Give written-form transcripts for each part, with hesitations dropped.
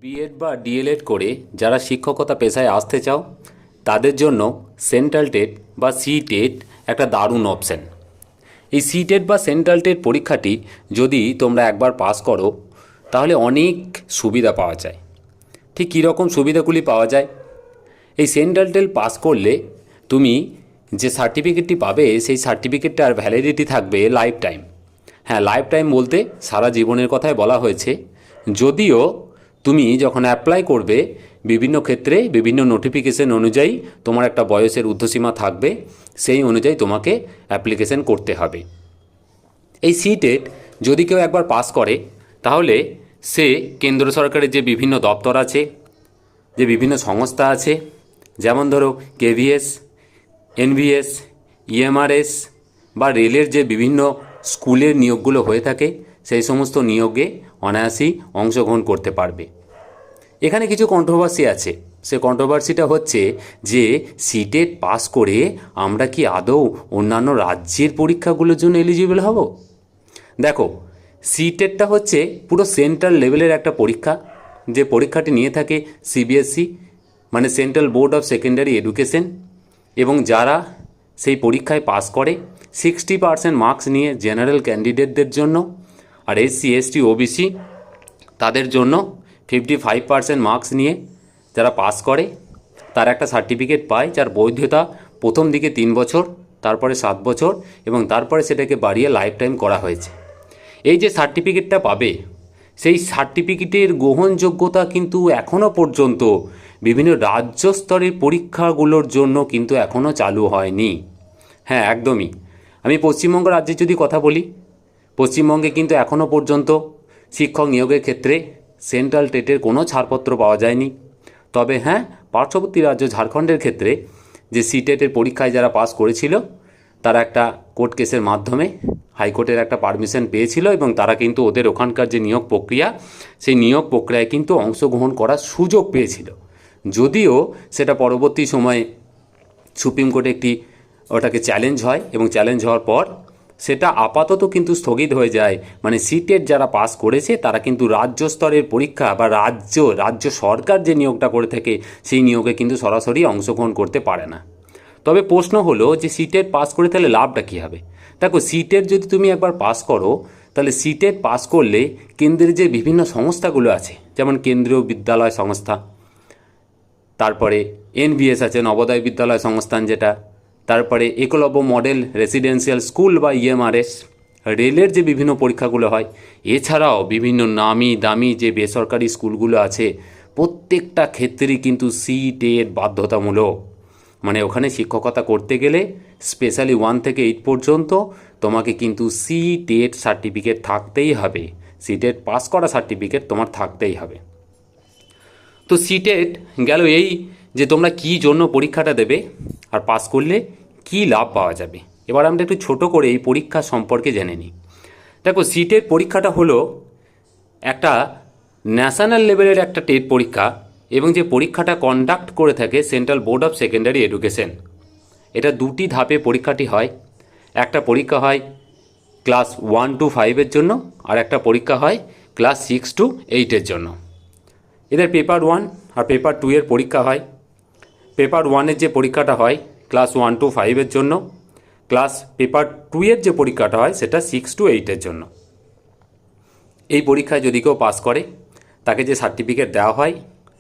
B Ed বা D.El.Ed করে যারা শিক্ষকতা পেশায় আসতে চাও তাদের জন্য সেন্ট্রাল টেট বা সিটেট একটা দারুণ অপশান। এই সিটেট বা সেন্ট্রাল টেট পরীক্ষাটি যদি তোমরা একবার পাস করো তাহলে অনেক সুবিধা পাওয়া যায়। ঠিক কীরকম সুবিধাগুলি পাওয়া যায়? এই সেন্ট্রাল টেট পাস করলে তুমি যে সার্টিফিকেটটি পাবে সেই সার্টিফিকেটটার ভ্যালিডিটি থাকবে লাইফ টাইম। হ্যাঁ, লাইফ টাইম বলতে সারা জীবনের কথাই বলা হয়েছে। যদিও তুমি যখন অ্যাপ্লাই করবে বিভিন্ন ক্ষেত্রে বিভিন্ন নোটিফিকেশন অনুযায়ী তোমার একটা বয়সের ঊর্ধ্বসীমা থাকবে, সেই অনুযায়ী তোমাকে অ্যাপ্লিকেশন করতে হবে। এই সিটেট যদি কেউ একবার পাস করে তাহলে সে কেন্দ্র সরকারের যে বিভিন্ন দপ্তর আছে, যে বিভিন্ন সংস্থা আছে, যেমন ধরো কেভিএস, এনভিএস, ইএমআরএস বা রেলের যে বিভিন্ন স্কুলের নিয়োগগুলো হয়ে থাকে সেই সমস্ত নিয়োগে অনায়াসেই অংশগ্রহণ করতে পারবে। এখানে কিছু কন্ট্রোভার্সি আছে। সে কন্ট্রোভার্সিটা হচ্ছে যে সিটেট পাস করে আমরা কি আদৌ অন্যান্য রাজ্যের পরীক্ষাগুলোর জন্য এলিজিবল হব? দেখো, সিটেটটা হচ্ছে পুরো সেন্ট্রাল লেভেলের একটা পরীক্ষা, যে পরীক্ষাটি নিয়ে থাকে সিবিএসই মানে central board of secondary education, এবং যারা সেই পরীক্ষায় পাস করে 60% মার্কস নিয়ে জেনারেল ক্যান্ডিডেটদের জন্য, আর এসসি এসটি ওবিসি তাদের জন্য 55% মার্কস নিয়ে যারা পাস করে তারা একটা সার্টিফিকেট পায়, যার বৈধতা প্রথম দিকে 3 বছর, তারপরে 7 বছর এবং তারপরে সেটাকে বাড়িয়ে লাইফ টাইম করা হয়েছে। এই যে সার্টিফিকেটটা পাবে সেই সার্টিফিকেটের গ্রহণযোগ্যতা কিন্তু এখনও পর্যন্ত বিভিন্ন রাজ্য স্তরের পরীক্ষাগুলোর জন্য কিন্তু এখনও চালু হয়নি। হ্যাঁ, একদমই। আমি পশ্চিমবঙ্গ রাজ্যের যদি কথা বলি, পশ্চিমবঙ্গে কিন্তু এখনও পর্যন্ত শিক্ষক নিয়োগের ক্ষেত্রে সেন্ট্রাল টেটের কোনো ছাড়পত্র পাওয়া যায়নি। তবে হ্যাঁ, পার্শ্ববর্তী রাজ্য ঝাড়খণ্ডের ক্ষেত্রে যে সিটেটের পরীক্ষায় যারা পাস করেছিল তারা একটা কোর্ট কেসের মাধ্যমে হাইকোর্টের একটা পারমিশন পেয়েছিল এবং তারা কিন্তু ওদের ওখানকার যে নিয়োগ প্রক্রিয়া সেই নিয়োগ প্রক্রিয়ায় কিন্তু অংশগ্রহণ করার সুযোগ পেয়েছিল। যদিও সেটা পরবর্তী সময়ে সুপ্রিম কোর্টে ওটাকে চ্যালেঞ্জ হয় এবং চ্যালেঞ্জ হওয়ার পর সেটা আপাতত কিন্তু স্থগিত হয়ে যায়। মানে সিটেট যারা পাস করেছে তারা কিন্তু রাজ্য স্তরের পরীক্ষা বা রাজ্য সরকার যে নিয়োগটা করে থাকে সেই নিয়োগে কিন্তু সরাসরি অংশগ্রহণ করতে পারে না। তবে প্রশ্ন হলো যে সিটেট পাস করে তাহলে লাভটা কী হবে? দেখো, সিটেট যদি তুমি একবার পাস করো তাহলে সিটেট পাস করলে কেন্দ্রের যে বিভিন্ন সংস্থাগুলো আছে, যেমন কেন্দ্রীয় বিদ্যালয় সংস্থা, তারপরে এনভিএস আছে নবোদয় বিদ্যালয় সংস্থান যেটা, তারপরে একলব্য মডেল রেসিডেন্সিয়াল স্কুল বা ইএমআরএস, রেলের যে বিভিন্ন পরীক্ষাগুলো হয়, এছাড়াও বিভিন্ন নামি দামি যে বেসরকারি স্কুলগুলো আছে প্রত্যেকটা ক্ষেত্রেই কিন্তু সিটেট বাধ্যতামূলক। মানে ওখানে শিক্ষকতা করতে গেলে স্পেশালি 1 থেকে 8 পর্যন্ত তোমাকে কিন্তু সিটেট সার্টিফিকেট থাকতেই হবে। সিটেট পাস করা সার্টিফিকেট তোমার থাকতেই হবে। তো সিটেট গেল এই যে তোমরা কী জন্য পরীক্ষাটা দেবে আর পাস করলে কি লাভ পাওয়া যাবে। এবার আমরা একটু ছোট করে এই পরীক্ষা সম্পর্কে জেনে নিই। দেখো, সিটেট পরীক্ষাটা হলো একটা ন্যাশনাল লেভেলের একটা টেট পরীক্ষা এবং যে পরীক্ষাটা কন্ডাক্ট করে থাকে central board of secondary education. এটা 2টি ধাপে পরীক্ষাটি হয়। একটা পরীক্ষা হয় ক্লাস 1 to 5 জন্য আর একটা পরীক্ষা হয় ক্লাস 6 to 8 জন্য। এদের পেপার 1 আর পেপার 2 পরীক্ষা হয়। পেপার 1 যে পরীক্ষাটা হয় ক্লাস 1 to 5 জন্য, পেপার 2 যে পরীক্ষাটা হয় সেটা 6 to 8 জন্য। এই পরীক্ষায় যদি কেউ পাস করে তাকে যে সার্টিফিকেট দেওয়া হয়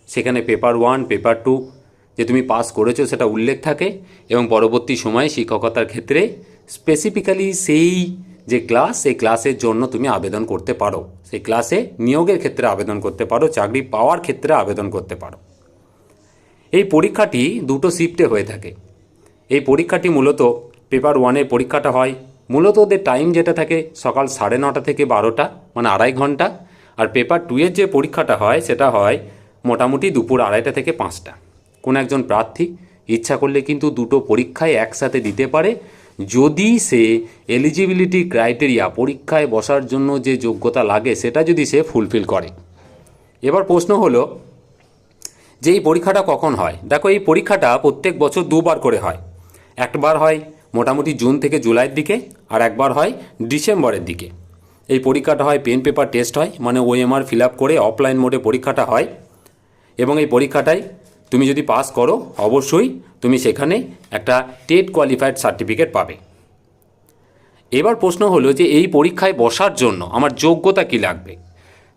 সেখানে পেপার 1 পেপার 2 যে তুমি পাস করেছো সেটা উল্লেখ থাকে এবং পরবর্তী সময়ে শিক্ষকতার ক্ষেত্রে স্পেসিফিক্যালি সেই যে ক্লাস সেই ক্লাসের জন্য তুমি আবেদন করতে পারো, সেই ক্লাসে নিয়োগের ক্ষেত্রে আবেদন করতে পারো, চাকরি পাওয়ার ক্ষেত্রে আবেদন করতে পারো। এই পরীক্ষাটি 2টো শিফটে হয়ে থাকে। এই পরীক্ষাটি মূলত পেপার 1 পরীক্ষাটা হয় মূলত ওদের টাইম যেটা থাকে সকাল 9:30 থেকে 12টা, মানে 2.5 ঘন্টা। আর পেপার 2 যে পরীক্ষাটা হয় সেটা হয় মোটামুটি দুপুর 2:30 থেকে 5টা। কোনো একজন প্রার্থী ইচ্ছা করলে কিন্তু 2টো পরীক্ষায় একসাথে দিতে পারে যদি সে এলিজিবিলিটি ক্রাইটেরিয়া, পরীক্ষায় বসার জন্য যে যোগ্যতা লাগে সেটা যদি সে ফুলফিল করে। এবার প্রশ্ন হলো যে এই পরীক্ষাটা কখন হয়। দেখো, এই পরীক্ষাটা প্রত্যেক বছর 2বার করে হয়। একবার হয় মোটামুটি জুন থেকে জুলাইয়ের দিকে আর একবার হয় ডিসেম্বরের দিকে। এই পরীক্ষাটা হয় পেন পেপার টেস্ট হয়, মানে ওএমআর ফিল আপ করে অফলাইন মোডে পরীক্ষাটা হয়, এবং এই পরীক্ষাটায় তুমি যদি পাস করো অবশ্যই তুমি সেখানে একটা টেট কোয়ালিফাইড সার্টিফিকেট পাবে। এবার প্রশ্ন হলো যে এই পরীক্ষায় বসার জন্য আমার যোগ্যতা কী লাগবে।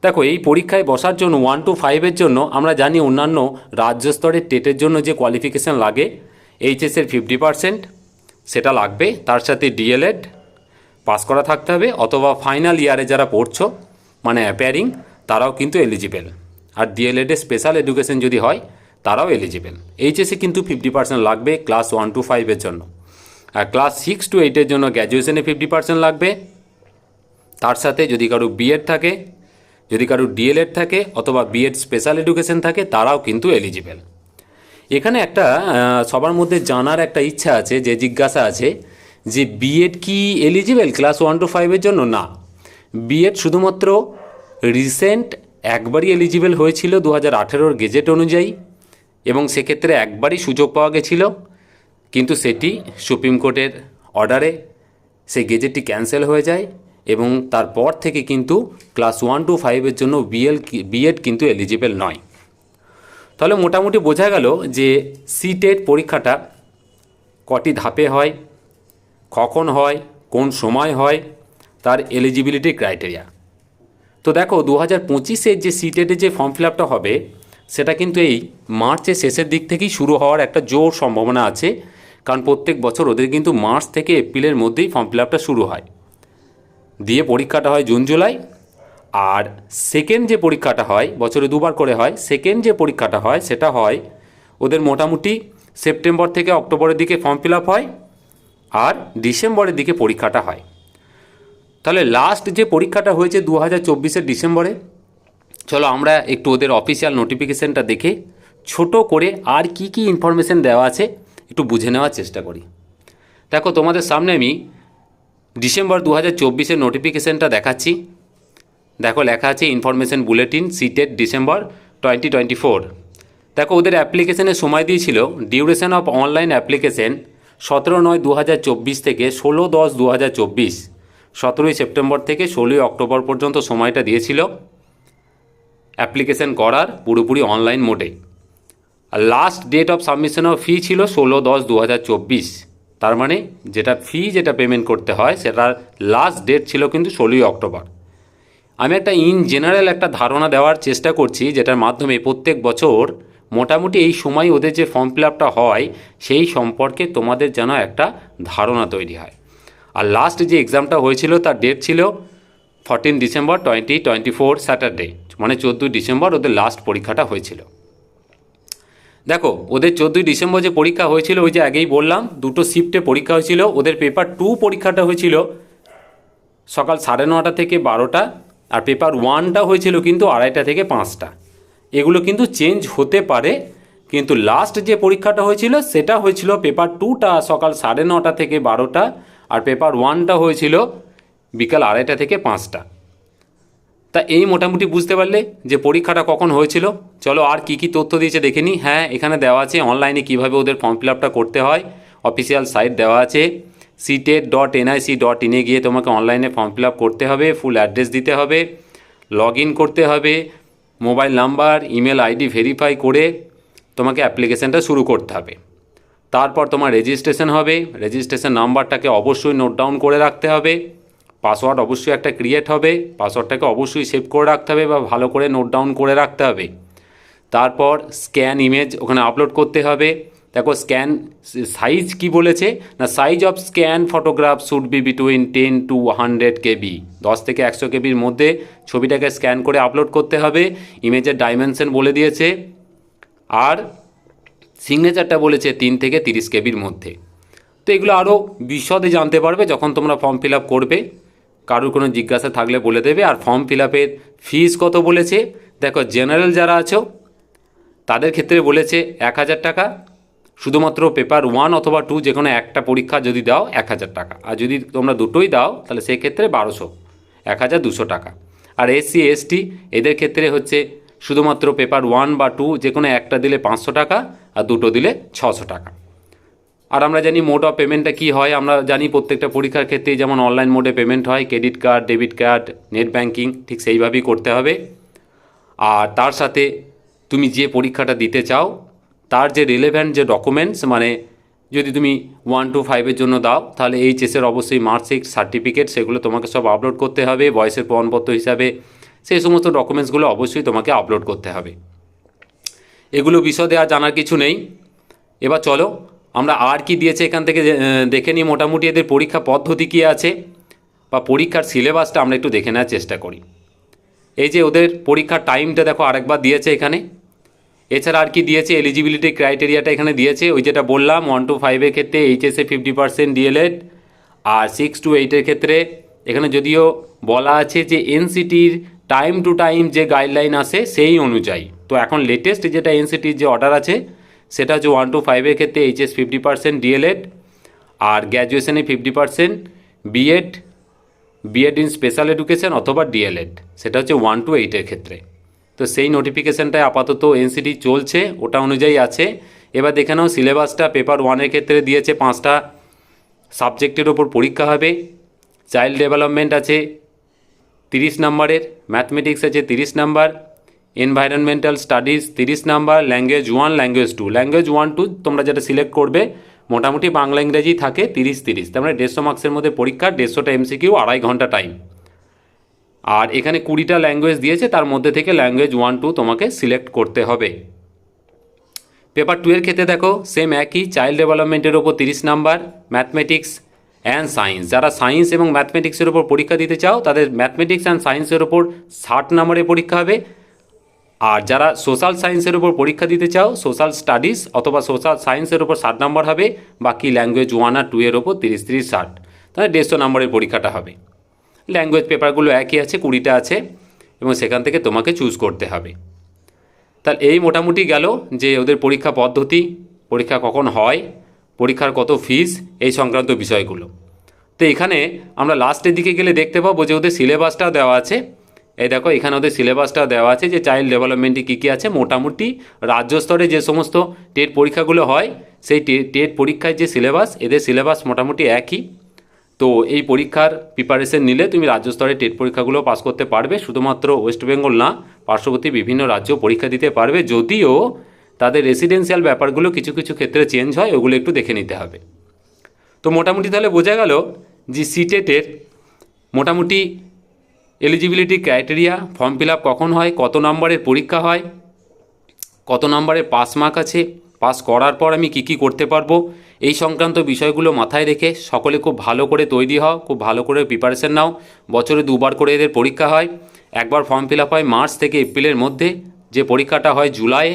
দেখো, এই পরীক্ষায় বসার জন্য 1 to 5 জন্য আমরা জানি অন্যান্য রাজ্য স্তরের টেটের জন্য যে কোয়ালিফিকেশান লাগে, এইচএসের 50% সেটা লাগবে, তার সাথে ডিএলএড পাস করা থাকতে হবে, অথবা ফাইনাল ইয়ারে যারা পড়ছো মানে অ্যাপিয়ারিং তারাও কিন্তু এলিজিবেল। আর ডিএলএডে স্পেশাল এডুকেশন যদি হয় তারাও এলিজিবেল। এইচএসে কিন্তু 50% লাগবে ক্লাস 1 to 5 জন্য, আর ক্লাস 6 to 8 জন্য গ্র্যাজুয়েশনে 50% লাগবে। তার সাথে যদি কারো বিএড থাকে, যদি কারো ডিএলএড থাকে, অথবা বিএড স্পেশাল এডুকেশন থাকে, তারাও কিন্তু এলিজিবেল। এখানে একটা সবার মধ্যে জানার একটা ইচ্ছা আছে, যে জিজ্ঞাসা আছে যে বিএড কি এলিজিবেল ক্লাস 1 to 5 জন্য? না, বিএড শুধুমাত্র রিসেন্ট একবারই এলিজিবেল হয়েছিল 2018 গেজেট অনুযায়ী, এবং সেক্ষেত্রে একবারই সুযোগ পাওয়া গেছিল, কিন্তু সেটি সুপ্রিম কোর্টের অর্ডারে সেই গেজেটটি ক্যান্সেল হয়ে যায়, এবং তারপর থেকে কিন্তু ক্লাস 1 to 5 জন্য বিএড কিন্তু এলিজিবেল নয়। তাহলে মোটামুটি বোঝা গেল যে সিটেট পরীক্ষাটা কটি ধাপে হয়, কখন হয়, কোন সময় হয়, তার এলিজিবিলিটি ক্রাইটেরিয়া। তো দেখো, 2025 যে সিটেটের যে ফর্ম ফিল আপটা হবে সেটা কিন্তু এই মার্চের শেষের দিক থেকেই শুরু হওয়ার একটা জোর সম্ভাবনা আছে, কারণ প্রত্যেক বছর ওদের কিন্তু মার্চ থেকে এপ্রিলের মধ্যেই ফর্ম ফিল আপটা শুরু হয়, দিয়ে পরীক্ষাটা হয় জুন জুলাই। আর সেকেন্ড যে পরীক্ষাটা হয়, বছরে দুবার করে হয়, সেকেন্ড যে পরীক্ষাটা হয় সেটা হয় ওদের মোটামুটি সেপ্টেম্বর থেকে অক্টোবরের দিকে ফর্ম ফিল আপ হয়, আর ডিসেম্বরের দিকে পরীক্ষাটা হয়। তাহলে লাস্ট যে পরীক্ষাটা হয়েছে 2024 ডিসেম্বরে, চলো আমরা একটু ওদের অফিসিয়াল নোটিফিকেশানটা দেখে ছোট করে আর কি কি ইনফরমেশান দেওয়া আছে একটু বুঝে নেওয়ার চেষ্টা করি। দেখো, তোমাদের সামনে আমি ডিসেম্বর 2024 নোটিফিকেশানটা দেখাচ্ছি। দেখো, লেখা আছে ইনফরমেশান বুলেটিন সিটেট ডিসেম্বর 2024। দেখো, ওদের অ্যাপ্লিকেশনের সময় দিয়েছিল ডিউরেশন অফ অনলাইন অ্যাপ্লিকেশন 17/9/2024 থেকে 16/10/2024, 17ই সেপ্টেম্বর থেকে 16ই অক্টোবর পর্যন্ত সময়টা দিয়েছিল অ্যাপ্লিকেশন করার পুরোপুরি অনলাইন মোডে। আর last date of submission of fee ছিল 16/10/2024, তার মানে যেটা পেমেন্ট করতে হয় সেটার লাস্ট ডেট ছিল কিন্তু 16ই অক্টোবর। আমি একটা জেনারেল একটা ধারণা দেওয়ার চেষ্টা করছি, যেটার মাধ্যমে প্রত্যেক বছর মোটামুটি এই সময় ওদের যে ফর্ম ফিল আপটা হয় সেই সম্পর্কে তোমাদের যেন একটা ধারণা তৈরি হয়। আর লাস্ট যে এক্সামটা হয়েছিল তার ডেট ছিল 14 ডিসেম্বর 2024 স্যাটারডে, মানে 14 ডিসেম্বর ওদের লাস্ট পরীক্ষাটা হয়েছিল। দেখো, ওদের 14 ডিসেম্বর যে পরীক্ষা হয়েছিল, ওই যে আগেই বললাম দুটো শিফটে পরীক্ষা হয়েছিল। ওদের পেপার 2 পরীক্ষাটা হয়েছিল সকাল 9:30 থেকে 12টা, আর পেপার 1টা হয়েছিল কিন্তু 2:30 থেকে 5টা। এগুলো কিন্তু চেঞ্জ হতে পারে, কিন্তু লাস্ট যে পরীক্ষাটা হয়েছিল সেটা হয়েছিল পেপার 2টা সকাল 9:30 থেকে 12টা, আর পেপার 1টা হয়েছিল বিকাল 2:30 থেকে 5টা। তা এই মোটামুটি বুঝতে পারলে যে পরীক্ষাটা কখন হয়েছিল। চলো আর কি কি তথ্য দিয়েছে দেখে নিই। হ্যাঁ, এখানে দেওয়া আছে অনলাইনে কীভাবে ওদের ফর্ম ফিল আপটা করতে হয়, অফিসিয়াল সাইট দেওয়া আছে ctet.nic.in গিয়ে তোমাকে অনলাইনে ফর্ম ফিল আপ করতে হবে, ফুল অ্যাড্রেস দিতে হবে, লগ ইন করতে হবে, mobile number email ID verify করে তোমাকে অ্যাপ্লিকেশানটা শুরু করতে হবে। তারপর তোমার রেজিস্ট্রেশন হবে, রেজিস্ট্রেশন নাম্বারটাকে অবশ্যই নোট ডাউন করে রাখতে হবে, পাসওয়ার্ড অবশ্যই একটা ক্রিয়েট হবে, পাসওয়ার্ডটাকে অবশ্যই সেভ করে রাখতে হবে বা ভালো করে নোট ডাউন করে রাখতে হবে। তারপর স্ক্যান ইমেজ ওখানে আপলোড করতে হবে। দেখো, স্ক্যান সাইজ কি বলেছে না, size of scan photograph should be between 10 to 100 KB, 10 থেকে 100 KBর মধ্যে ছবিটাকে স্ক্যান করে আপলোড করতে হবে। ইমেজের ডাইমেনশন বলে দিয়েছে, আর সিগনেচারটা বলেছে 3 থেকে 30 KBর মধ্যে। তো এগুলো আরও বিশদে জানতে পারবে যখন তোমরা ফর্ম ফিল আপ করবে, কারোর কোনো জিজ্ঞাসা থাকলে বলে দেবে। আর ফর্ম ফিল আপের ফিস কত বলেছে, দেখো জেনারেল যারা আছো তাদের ক্ষেত্রে বলেছে 1000 টাকা, শুধুমাত্র পেপার 1 অথবা 2 যে কোনো একটা পরীক্ষা যদি দাও 1000 টাকা, আর যদি তোমরা দুটোই দাও তাহলে সেক্ষেত্রে 1200 টাকা। আর SC ST এদের ক্ষেত্রে হচ্ছে শুধুমাত্র পেপার 1 বা 2 যে কোনো একটা দিলে 500 টাকা, আর দুটো দিলে 600 টাকা। আর আমরা জানি মোড অফ পেমেন্টটা কী হয়, আমরা জানি প্রত্যেকটা পরীক্ষার ক্ষেত্রে যেমন অনলাইন মোডে পেমেন্ট হয়, credit card, debit card, net banking, ঠিক সেইভাবেই করতে হবে। আর তার সাথে তুমি যে পরীক্ষাটা দিতে চাও তার যে রিলেভেন্ট যে ডকুমেন্টস, মানে যদি তুমি 1 to 5 জন্য দাও তাহলে এইচএসের অবশ্যই মার্কশিট, সার্টিফিকেট, সেগুলো তোমাকে সব আপলোড করতে হবে। বয়সের প্রমাণপত্র হিসাবে সেই সমস্ত ডকুমেন্টসগুলো অবশ্যই তোমাকে আপলোড করতে হবে। এগুলো বিশদে আর জানার কিছু নেই। এবার চলো আমরা আর কি দিয়েছে এখান থেকে দেখে নিই। মোটামুটি এদের পরীক্ষা পদ্ধতি কী আছে বা পরীক্ষার সিলেবাসটা আমরা একটু দেখে নেওয়ার চেষ্টা করি। এই যে ওদের পরীক্ষার টাইমটা দেখো আরেকবার দিয়েছে এখানে। এছাড়া আর কি দিয়েছে, এলিজিবিলিটি ক্রাইটেরিয়াটা এখানে দিয়েছে, ওই যেটা বললাম 1 to 5 ক্ষেত্রে এইচএসে 50% ডিএলএড, আর 6 to 8 ক্ষেত্রে এখানে যদিও বলা আছে যে এনসিটির টাইম টু টাইম যে গাইডলাইন আসে সেই অনুযায়ী। তো এখন লেটেস্ট যেটা এনসিটির যে অর্ডার আছে সেটা হচ্ছে 1 to 5 ক্ষেত্রে এইচএস 50% ডিএলএড, আর গ্র্যাজুয়েশনে 50%, বিএড ইন স্পেশাল এডুকেশন অথবা ডিএলএড, সেটা হচ্ছে 1 to 8 ক্ষেত্রে। তো সেই নোটিফিকেশানটায় আপাতত এনসিটি চলছে, ওটা অনুযায়ী আছে। এবার দেখে নাও সিলেবাসটা। পেপার 1 ক্ষেত্রে দিয়েছে 5টা সাবজেক্টের ওপর পরীক্ষা হবে। চাইল্ড ডেভেলপমেন্ট আছে 30 নম্বরের, ম্যাথমেটিক্স আছে 30 নম্বর, এনভায়রনমেন্টাল স্টাডিজ 30 নম্বর, ল্যাঙ্গুয়েজ 1, ল্যাঙ্গুয়েজ 2। ল্যাঙ্গুয়েজ 1, 2 তোমরা যেটা সিলেক্ট করবে, মোটামুটি বাংলা ইংরেজি থাকে 30-30, তার মানে 150 মার্কসের মধ্যে পরীক্ষা, 150টা এমসিকিউ, 2.5 ঘন্টা টাইম। আর এখানে 20টা ল্যাঙ্গুয়েজ দিয়েছে, তার মধ্যে থেকে ল্যাঙ্গুয়েজ 1, 2 তোমাকে সিলেক্ট করতে হবে। পেপার 2 এর ক্ষেত্রে দেখো সেম একই, চাইল্ড ডেভেলপমেন্টের ওপর 30 নাম্বার, ম্যাথমেটিক্স অ্যান্ড সায়েন্স। যারা সায়েন্স এবং ম্যাথমেটিক্সের ওপর পরীক্ষা দিতে চাও তাদের ম্যাথমেটিক্স অ্যান্ড সায়েন্সের ওপর 60 নম্বরের পরীক্ষা হবে। আর যারা সোশ্যাল সায়েন্সের ওপর পরীক্ষা দিতে চাও, সোশ্যাল স্টাডিজ অথবা সোশ্যাল সায়েন্সের ওপর 60 নম্বর হবে, বাকি ল্যাঙ্গুয়েজ 1 আর 2 এর ওপর 30-30-60, তাহলে 150 নম্বরের পরীক্ষাটা হবে। ল্যাঙ্গুয়েজ পেপারগুলো একই আছে, 20টা আছে, এবং সেখান থেকে তোমাকে চুজ করতে হবে। তাহলে এই মোটামুটি গেল যে ওদের পরীক্ষা পদ্ধতি, পরীক্ষা কখন হয়, পরীক্ষার কত ফিস, এই সংক্রান্ত বিষয়গুলো। তো এখানে আমরা লাস্টের দিকে গেলে দেখতে পাবো যে ওদের সিলেবাসটাও দেওয়া আছে। এই দেখো এখানে ওদের সিলেবাসটাও দেওয়া আছে যে চাইল্ড ডেভেলপমেন্টে কী কী আছে। মোটামুটি রাজ্য স্তরে যে সমস্ত টেট পরীক্ষাগুলো হয় সেই টেট পরীক্ষার যে সিলেবাস, এদের সিলেবাস মোটামুটি একই। তো এই পরীক্ষার প্রিপারেশন নিলে তুমি রাজ্য স্তরে টেট পরীক্ষাগুলো পাস করতে পারবে। শুধুমাত্র ওয়েস্ট বেঙ্গল না, পার্শ্ববর্তী বিভিন্ন রাজ্য পরীক্ষা দিতে পারবে, যদিও তাদের রেসিডেন্সিয়াল ব্যাপারগুলো কিছু কিছু ক্ষেত্রে চেঞ্জ হয়, ওগুলো একটু দেখে নিতে হবে। তো মোটামুটি তাহলে বোঝা গেল যে সিটেটের মোটামুটি eligibility criteria, form fill up কখন হয়, কত নম্বরের পরীক্ষা হয়, কত নম্বরের পাস মার্ক আছে, পাস করার পর আমি কি কি করতে পারবো, এই সংক্রান্ত বিষয়গুলো মাথায় রেখে সকলে খুব ভালো করে তৈরি হও, খুব ভালো করে প্রিপারেশন নাও। বছরে 2বার করে এদের পরীক্ষা হয়। একবার ফর্ম ফিল আপ হয় মার্চ থেকে এপ্রিলের মধ্যে, যে পরীক্ষাটা হয় জুলাইয়ে,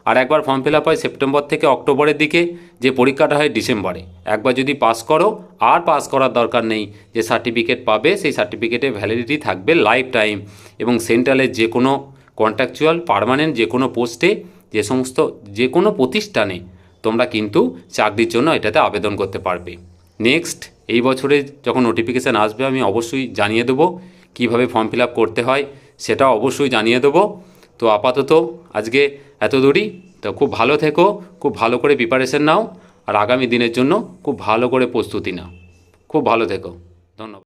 আর একবার ফর্ম ফিল আপ হয় সেপ্টেম্বর থেকে অক্টোবরের দিকে, যে পরীক্ষাটা হয় ডিসেম্বরে। একবার যদি পাস করো আর পাস করার দরকার নেই, যে সার্টিফিকেট পাবে সেই সার্টিফিকেটের ভ্যালিডিটি থাকবে লাইফ টাইম। এবং সেন্ট্রালের যে কোনো কন্ট্রাকচুয়াল পার্মানেন্ট যে কোনো পোস্টে, যে কোনো প্রতিষ্ঠানে তোমরা কিন্তু চাকরির জন্য এটাতে আবেদন করতে পারবে। নেক্সট এই বছরে যখন নোটিফিকেশান আসবে আমি অবশ্যই জানিয়ে দেবো, কীভাবে ফর্ম ফিল আপ করতে হয় সেটাও অবশ্যই জানিয়ে দেবো। তো আপাতত আজকে এত দূরই। তো খুব ভালো থেকো, খুব ভালো করে প্রিপারেশন নাও, আর আগামী দিনের জন্য খুব ভালো করে প্রস্তুতি নাও। খুব ভালো থেকো, ধন্যবাদ।